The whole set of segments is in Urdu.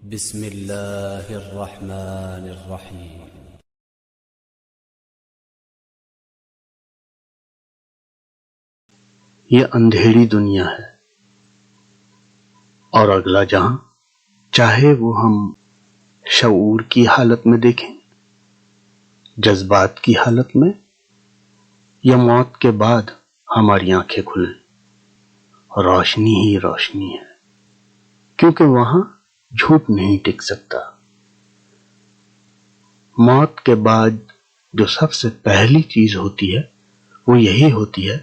بسم اللہ الرحمن الرحیم۔ یہ اندھیری دنیا ہے اور اگلا جہاں، چاہے وہ ہم شعور کی حالت میں دیکھیں، جذبات کی حالت میں، یا موت کے بعد ہماری آنکھیں کھلیں، روشنی ہی روشنی ہے، کیونکہ وہاں جھوٹ نہیں ٹک سکتا۔ موت کے بعد جو سب سے پہلی چیز ہوتی ہے وہ یہی ہوتی ہے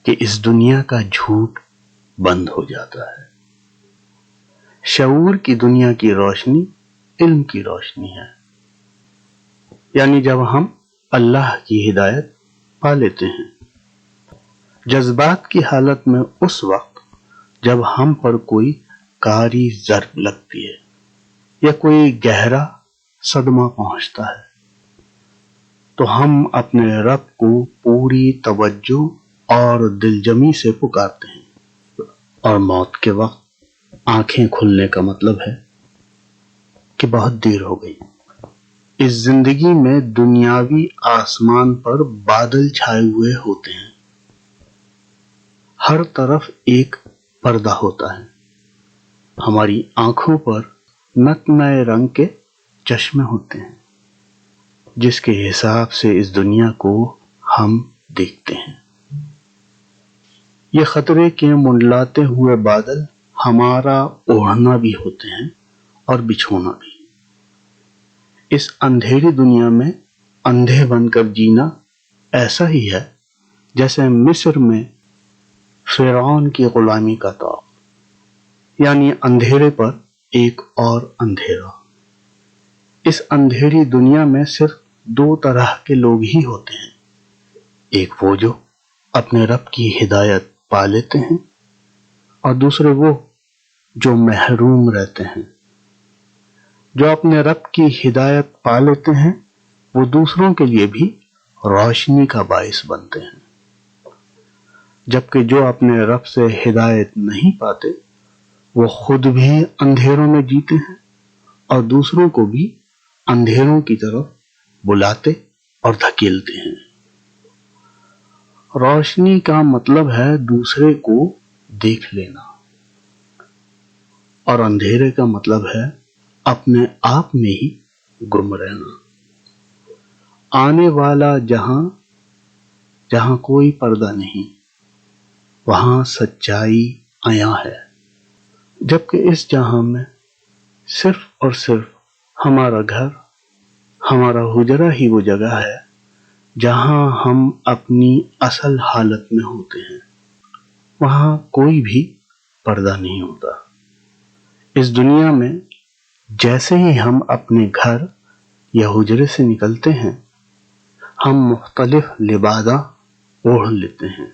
کہ اس دنیا کا جھوٹ بند ہو جاتا ہے۔ شعور کی دنیا کی روشنی علم کی روشنی ہے، یعنی جب ہم اللہ کی ہدایت پا لیتے ہیں۔ جذبات کی حالت میں اس وقت جب ہم پر کوئی کاری ضرب لگتی ہے یا کوئی گہرا صدمہ پہنچتا ہے تو ہم اپنے رب کو پوری توجہ اور دلجمی سے پکارتے ہیں، اور موت کے وقت آنکھیں کھلنے کا مطلب ہے کہ بہت دیر ہو گئی۔ اس زندگی میں دنیاوی آسمان پر بادل چھائے ہوئے ہوتے ہیں، ہر طرف ایک پردہ ہوتا ہے، ہماری آنکھوں پر نت نئے رنگ کے چشمے ہوتے ہیں جس کے حساب سے اس دنیا کو ہم دیکھتے ہیں۔ یہ خطرے کے منڈلاتے ہوئے بادل ہمارا اوڑھنا بھی ہوتے ہیں اور بچھونا بھی۔ اس اندھیری دنیا میں اندھے بن کر جینا ایسا ہی ہے جیسے مصر میں فرعون کی غلامی کا طوق، یعنی اندھیرے پر ایک اور اندھیرا۔ اس اندھیری دنیا میں صرف دو طرح کے لوگ ہی ہوتے ہیں، ایک وہ جو اپنے رب کی ہدایت پا لیتے ہیں، اور دوسرے وہ جو محروم رہتے ہیں۔ جو اپنے رب کی ہدایت پا لیتے ہیں وہ دوسروں کے لیے بھی روشنی کا باعث بنتے ہیں، جبکہ جو اپنے رب سے ہدایت نہیں پاتے وہ خود بھی اندھیروں میں جیتے ہیں اور دوسروں کو بھی اندھیروں کی طرف بلاتے اور دھکیلتے ہیں۔ روشنی کا مطلب ہے دوسرے کو دیکھ لینا، اور اندھیرے کا مطلب ہے اپنے آپ میں ہی گم رہنا۔ آنے والا جہاں، جہاں کوئی پردہ نہیں، وہاں سچائی عیاں ہے، جبکہ اس جہاں میں صرف اور صرف ہمارا گھر، ہمارا حجرہ ہی وہ جگہ ہے جہاں ہم اپنی اصل حالت میں ہوتے ہیں، وہاں کوئی بھی پردہ نہیں ہوتا۔ اس دنیا میں جیسے ہی ہم اپنے گھر یا حجرے سے نکلتے ہیں ہم مختلف لبادہ اوڑھ لیتے ہیں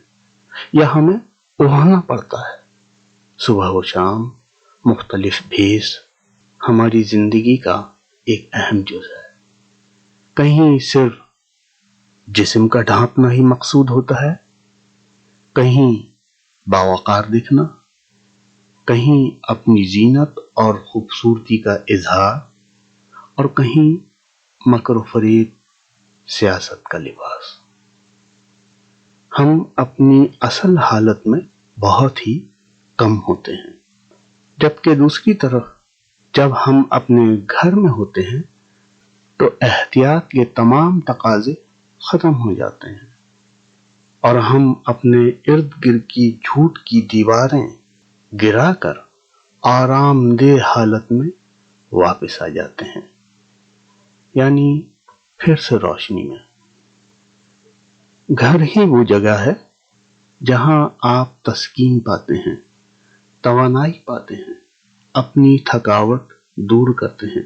یا ہمیں اوڑھنا پڑتا ہے۔ صبح و شام مختلف بھیس ہماری زندگی کا ایک اہم جز ہے۔ کہیں صرف جسم کا ڈھانپنا ہی مقصود ہوتا ہے، کہیں باوقار دکھنا، کہیں اپنی زینت اور خوبصورتی کا اظہار، اور کہیں مکر و فریب، سیاست کا لباس۔ ہم اپنی اصل حالت میں بہت ہی کم ہوتے ہیں، جبکہ دوسری طرف جب ہم اپنے گھر میں ہوتے ہیں تو احتیاط کے تمام تقاضے ختم ہو جاتے ہیں اور ہم اپنے ارد گرد کی جھوٹ کی دیواریں گرا کر آرام دہ حالت میں واپس آ جاتے ہیں، یعنی پھر سے روشنی میں۔ گھر ہی وہ جگہ ہے جہاں آپ تسکین پاتے ہیں، توانائی پاتے ہیں، اپنی تھکاوٹ دور کرتے ہیں۔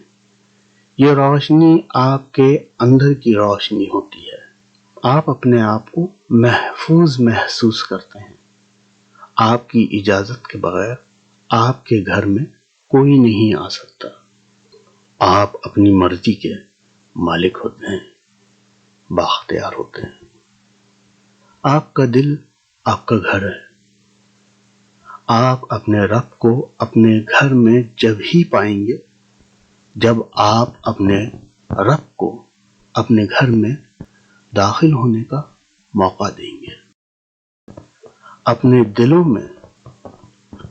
یہ روشنی آپ کے اندر کی روشنی ہوتی ہے، آپ اپنے آپ کو محفوظ محسوس کرتے ہیں۔ آپ کی اجازت کے بغیر آپ کے گھر میں کوئی نہیں آ سکتا، آپ اپنی مرضی کے مالک ہوتے ہیں، بااختیار ہوتے ہیں۔ آپ کا دل آپ کا گھر ہے، آپ اپنے رب کو اپنے گھر میں جب ہی پائیں گے جب آپ اپنے رب کو اپنے گھر میں داخل ہونے کا موقع دیں گے. اپنے دلوں میں،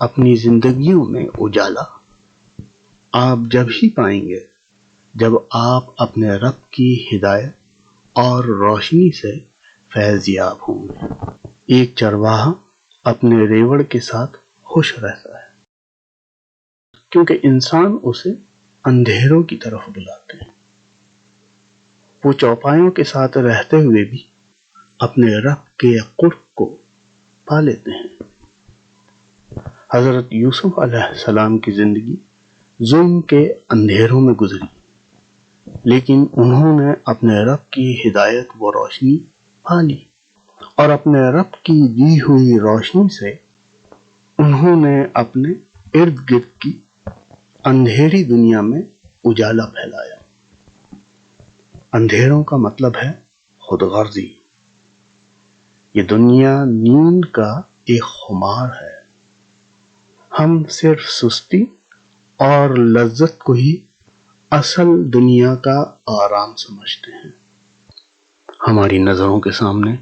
اپنی زندگیوں میں اجالا آپ جب ہی پائیں گے جب آپ اپنے رب کی ہدایت اور روشنی سے فیض یاب ہوں گے. ایک چرواہا اپنے ریوڑ کے ساتھ خوش رہتا ہے کیونکہ انسان اسے اندھیروں کی طرف بلاتے ہیں. وہ چوپایوں کے ساتھ رہتے ہوئے بھی اپنے رب کے قرب کو پا لیتے ہیں. حضرت یوسف علیہ السلام کی زندگی ظلم کے اندھیروں میں گزری، لیکن انہوں نے اپنے رب کی ہدایت و روشنی پا لی، اور اپنے رب کی دی ہوئی روشنی سے انہوں نے اپنے ارد گرد کی اندھیری دنیا میں اجالا پھیلایا. اندھیروں کا مطلب ہے خود غرضی. یہ دنیا نیند کا ایک خمار ہے. ہم صرف سستی اور لذت کو ہی اصل دنیا کا آرام سمجھتے ہیں. ہماری نظروں کے سامنے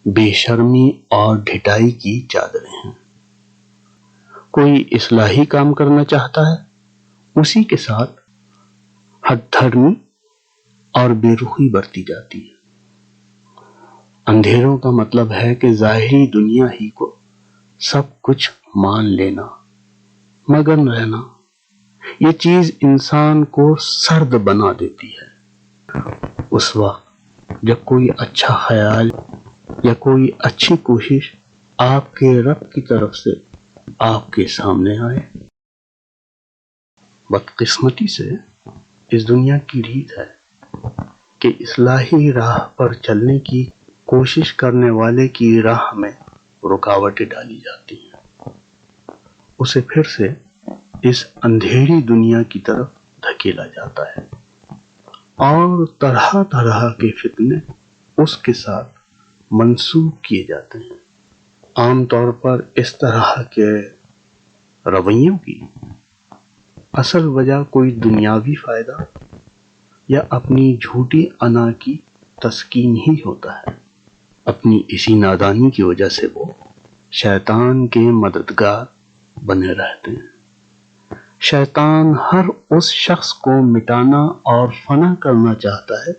بے شرمی اور ڈھٹائی کی چادریں ہیں. کوئی اصلاحی کام کرنا چاہتا ہے، اسی کے ساتھ ہٹ دھرمی اور بے رخی برتی جاتی ہے. اندھیروں کا مطلب ہے کہ ظاہری دنیا ہی کو سب کچھ مان لینا، مگن رہنا. یہ چیز انسان کو سرد بنا دیتی ہے. اس وقت جب کوئی اچھا خیال یا کوئی اچھی کوشش آپ کے رب کی طرف سے آپ کے سامنے آئے. بدقسمتی سے اس دنیا کی ریت ہے کہ اصلاحی راہ پر چلنے کی کوشش کرنے والے کی راہ میں رکاوٹیں ڈالی جاتی ہیں. اسے پھر سے اس اندھیری دنیا کی طرف دھکیلا جاتا ہے، اور طرح طرح کے فتنے اس کے ساتھ منسوب کیے جاتے ہیں. عام طور پر اس طرح کے رویوں کی اصل وجہ کوئی دنیاوی فائدہ یا اپنی جھوٹی انا کی تسکین ہی ہوتا ہے. اپنی اسی نادانی کی وجہ سے وہ شیطان کے مددگار بنے رہتے ہیں. شیطان ہر اس شخص کو مٹانا اور فنا کرنا چاہتا ہے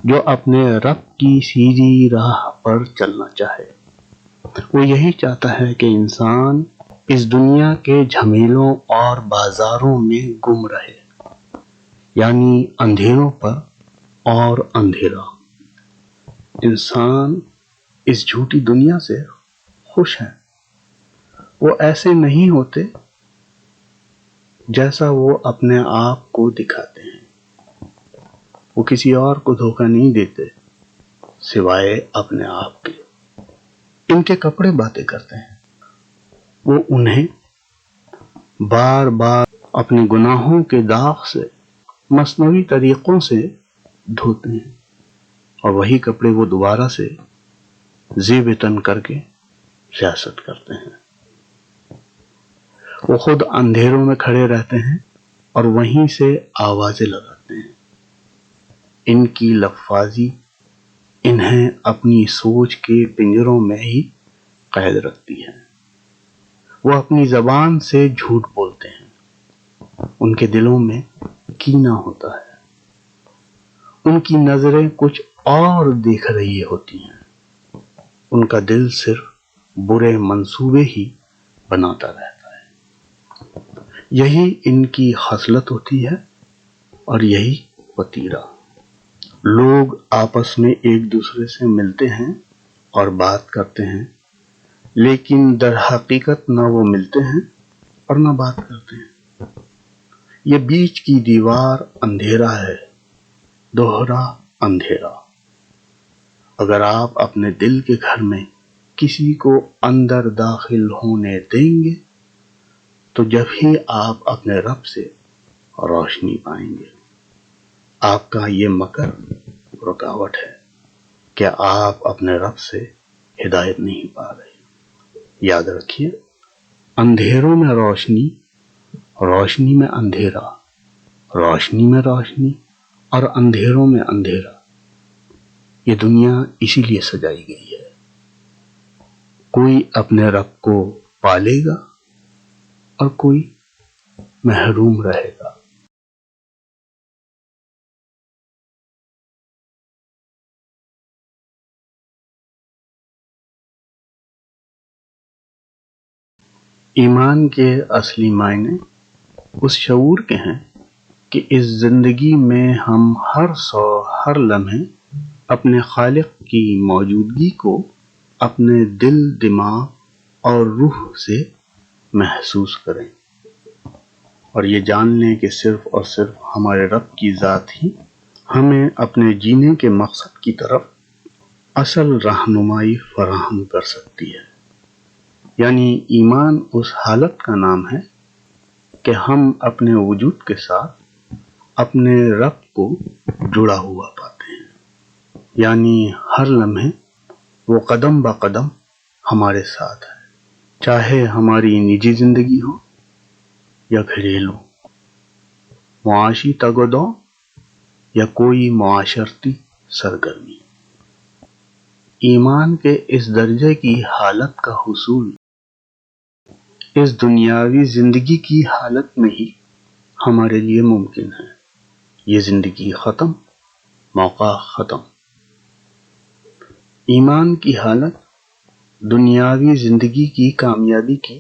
جو اپنے رب کی سیدھی راہ پر چلنا چاہے. وہ یہی چاہتا ہے کہ انسان اس دنیا کے جھمیلوں اور بازاروں میں گم رہے، یعنی اندھیروں پر اور اندھیرا. انسان اس جھوٹی دنیا سے خوش ہیں. وہ ایسے نہیں ہوتے جیسا وہ اپنے آپ کو دکھاتے ہیں. وہ کسی اور کو دھوکہ نہیں دیتے سوائے اپنے آپ کے. ان کے کپڑے باتیں کرتے ہیں. وہ انہیں بار بار اپنے گناہوں کے داغ سے مصنوعی طریقوں سے دھوتے ہیں، اور وہی کپڑے وہ دوبارہ سے زیب تن کر کے سیاست کرتے ہیں. وہ خود اندھیروں میں کھڑے رہتے ہیں اور وہیں سے آوازیں لگاتے ہیں. ان کی لفاظی انہیں اپنی سوچ کے پنجروں میں ہی قید رکھتی ہے. وہ اپنی زبان سے جھوٹ بولتے ہیں. ان کے دلوں میں کینہ ہوتا ہے. ان کی نظریں کچھ اور دیکھ رہی ہوتی ہیں. ان کا دل صرف برے منصوبے ہی بناتا رہتا ہے. یہی ان کی خصلت ہوتی ہے اور یہی وتیرہ. لوگ آپس میں ایک دوسرے سے ملتے ہیں اور بات کرتے ہیں، لیکن در حقیقت نہ وہ ملتے ہیں اور نہ بات کرتے ہیں. یہ بیچ کی دیوار اندھیرا ہے، دوہرا اندھیرا. اگر آپ اپنے دل کے گھر میں کسی کو اندر داخل ہونے دیں گے تو جب ہی آپ اپنے رب سے روشنی پائیں گے. آپ کا یہ مکر رکاوٹ ہے کہ آپ اپنے رب سے ہدایت نہیں پا رہے. یاد رکھیے، اندھیروں میں روشنی، روشنی میں اندھیرا، روشنی میں روشنی اور اندھیروں میں اندھیرا۔ یہ دنیا اسی لیے سجائی گئی ہے۔ کوئی اپنے رب کو پالے گا اور کوئی محروم رہے گا۔ ایمان کے اصلی معنی اس شعور کے ہیں کہ اس زندگی میں ہم ہر لمحے اپنے خالق کی موجودگی کو اپنے دل، دماغ اور روح سے محسوس کریں، اور یہ جان لیں کہ صرف اور صرف ہمارے رب کی ذات ہی ہمیں اپنے جینے کے مقصد کی طرف اصل رہنمائی فراہم کر سکتی ہے۔ یعنی ایمان اس حالت کا نام ہے کہ ہم اپنے وجود کے ساتھ اپنے رب کو جڑا ہوا پاتے ہیں، یعنی ہر لمحے وہ قدم با قدم ہمارے ساتھ ہے، چاہے ہماری نجی زندگی ہو یا گھریلو، معاشی تگ و دو یا کوئی معاشرتی سرگرمی۔ ایمان کے اس درجے کی حالت کا حصول اس دنیاوی زندگی کی حالت میں ہی ہمارے لیے ممکن ہے۔ یہ زندگی ختم، موقع ختم۔ ایمان کی حالت دنیاوی زندگی کی کامیابی کی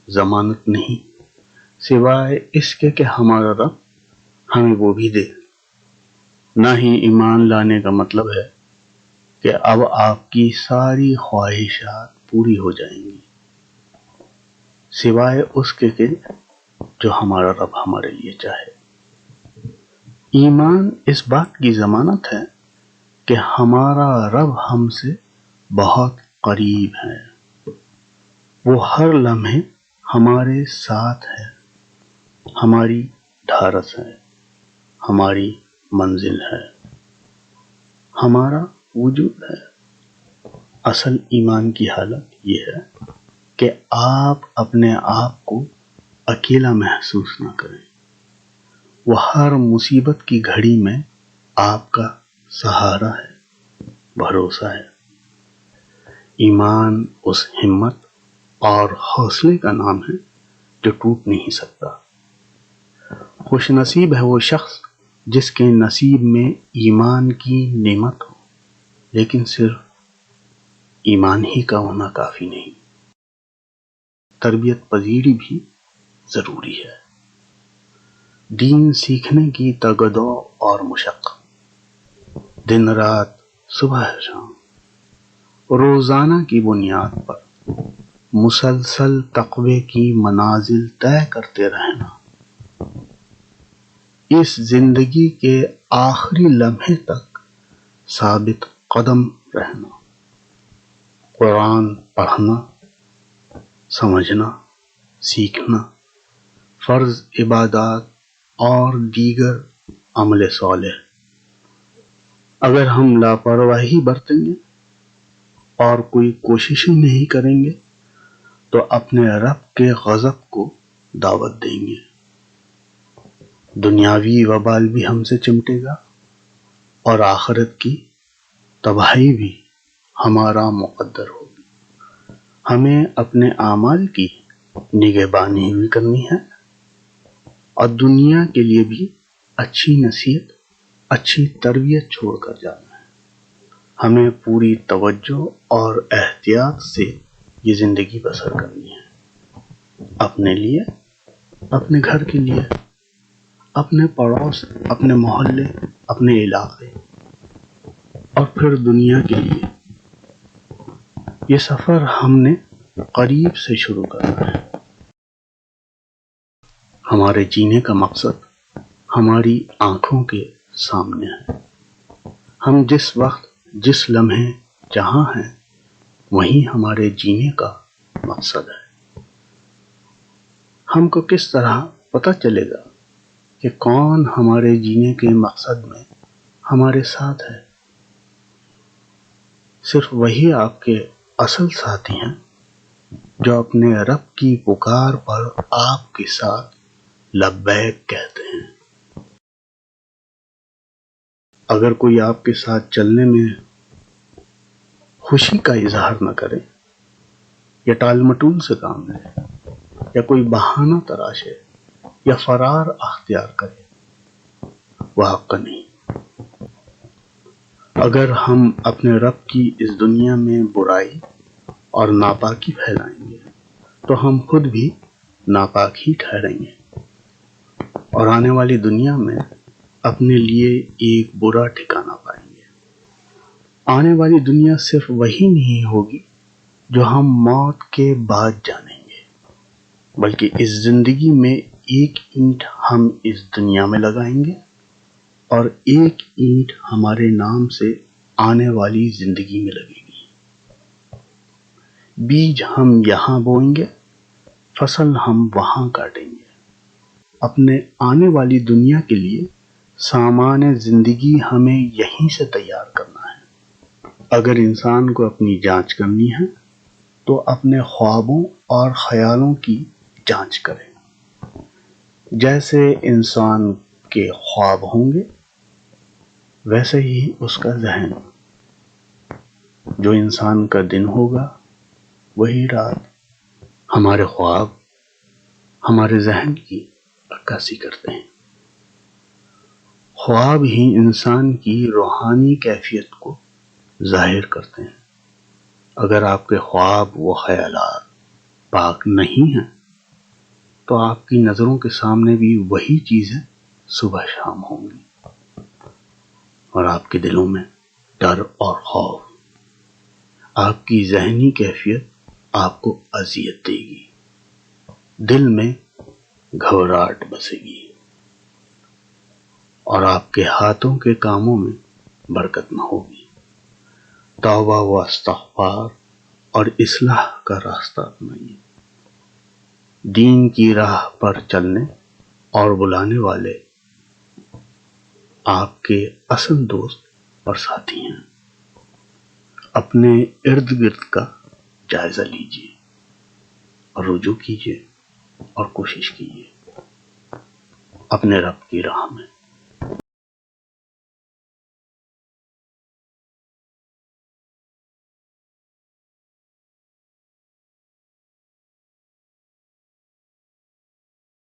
ضمانت نہیں، سوائے اس کے کہ ہمارا رب ہمیں وہ بھی دے۔ نہ ہی ایمان لانے کا مطلب ہے کہ اب آپ کی ساری خواہشات پوری ہو جائیں گی، سوائے اس کے کہ جو ہمارا رب ہمارے لیے چاہے۔ ایمان اس بات کی ضمانت ہے کہ ہمارا رب ہم سے بہت قریب ہے، وہ ہر لمحے ہمارے ساتھ ہے، ہماری ڈھارس ہے، ہماری منزل ہے، ہمارا وجود ہے۔ اصل ایمان کی حالت یہ ہے کہ آپ اپنے آپ کو اکیلا محسوس نہ کریں، وہ ہر مصیبت کی گھڑی میں آپ کا سہارا ہے، بھروسہ ہے۔ ایمان اس ہمت اور حوصلے کا نام ہے جو ٹوٹ نہیں سکتا۔ خوش نصیب ہے وہ شخص جس کے نصیب میں ایمان کی نعمت ہو، لیکن صرف ایمان ہی کا ہونا کافی نہیں، تربیت پذیری بھی ضروری ہے۔ دین سیکھنے کی تگدو اور مشقت، دن رات، صبح شام، روزانہ کی بنیاد پر مسلسل تقوی کی منازل طے کرتے رہنا، اس زندگی کے آخری لمحے تک ثابت قدم رہنا، قرآن پڑھنا، سمجھنا، سیکھنا، فرض عبادات اور دیگر عمل صالح۔ اگر ہم لاپرواہی برتیں گے اور کوئی کوششیں نہیں کریں گے تو اپنے رب کے غضب کو دعوت دیں گے، دنیاوی وبال بھی ہم سے چمٹے گا اور آخرت کی تباہی بھی ہمارا مقدر ہوگی۔ ہمیں اپنے اعمال کی نگہبانی بھی کرنی ہے اور دنیا کے لیے بھی اچھی نصیحت، اچھی تربیت چھوڑ کر جانا ہے۔ ہمیں پوری توجہ اور احتیاط سے یہ زندگی بسر کرنی ہے، اپنے لیے، اپنے گھر کے لیے، اپنے پڑوس، اپنے محلے، اپنے علاقے اور پھر دنیا کے لیے۔ یہ سفر ہم نے قریب سے شروع کرنا ہے۔ ہمارے جینے کا مقصد ہماری آنکھوں کے سامنے ہے۔ ہم جس وقت، جس لمحے جہاں ہیں، وہیں ہمارے جینے کا مقصد ہے۔ ہم کو کس طرح پتہ چلے گا کہ کون ہمارے جینے کے مقصد میں ہمارے ساتھ ہے؟ صرف وہی آپ کے اصل ساتھی ہیں جو اپنے رب کی پکار پر آپ کے ساتھ لبیک کہتے ہیں۔ اگر کوئی آپ کے ساتھ چلنے میں خوشی کا اظہار نہ کرے یا ٹال مٹول سے کام لے یا کوئی بہانہ تراشے یا فرار اختیار کرے، وہ آپ کا نہیں۔ اگر ہم اپنے رب کی اس دنیا میں برائی اور ناپاکی پھیلائیں گے تو ہم خود بھی ناپاک ہی ٹھہریں گے اور آنے والی دنیا میں اپنے لیے ایک برا ٹھکانہ پائیں گے۔ آنے والی دنیا صرف وہی نہیں ہوگی جو ہم موت کے بعد جانیں گے، بلکہ اس زندگی میں ایک اینٹ ہم اس دنیا میں لگائیں گے اور ایک اینٹ ہمارے نام سے آنے والی زندگی میں لگے گی۔ بیج ہم یہاں بوئیں گے، فصل ہم وہاں کاٹیں گے۔ اپنے آنے والی دنیا کے لیے سامان زندگی ہمیں یہیں سے تیار کرنا ہے۔ اگر انسان کو اپنی جانچ کرنی ہے تو اپنے خوابوں اور خیالوں کی جانچ کرے۔ جیسے انسان کے خواب ہوں گے ویسے ہی اس کا ذہن، جو انسان کا دن ہوگا وہی رات۔ ہمارے خواب ہمارے ذہن کی عکاسی کرتے ہیں۔ خواب ہی انسان کی روحانی کیفیت کو ظاہر کرتے ہیں۔ اگر آپ کے خواب و خیالات پاک نہیں ہیں تو آپ کی نظروں کے سامنے بھی وہی چیزیں صبح شام ہوں گی اور آپ کے دلوں میں ڈر اور خوف، آپ کی ذہنی کیفیت آپ کو اذیت دے گی، دل میں گھبراہٹ بسے گی اور آپ کے ہاتھوں کے کاموں میں برکت نہ ہوگی۔ توبہ و استغفار اور اصلاح کا راستہ اپنائیے۔ دین کی راہ پر چلنے اور بلانے والے آپ کے اصل دوست اور ساتھی ہیں۔ اپنے ارد گرد کا جائزہ لیجیے اور رجوع کیجیے اور کوشش کیجیے اپنے رب کی راہ میں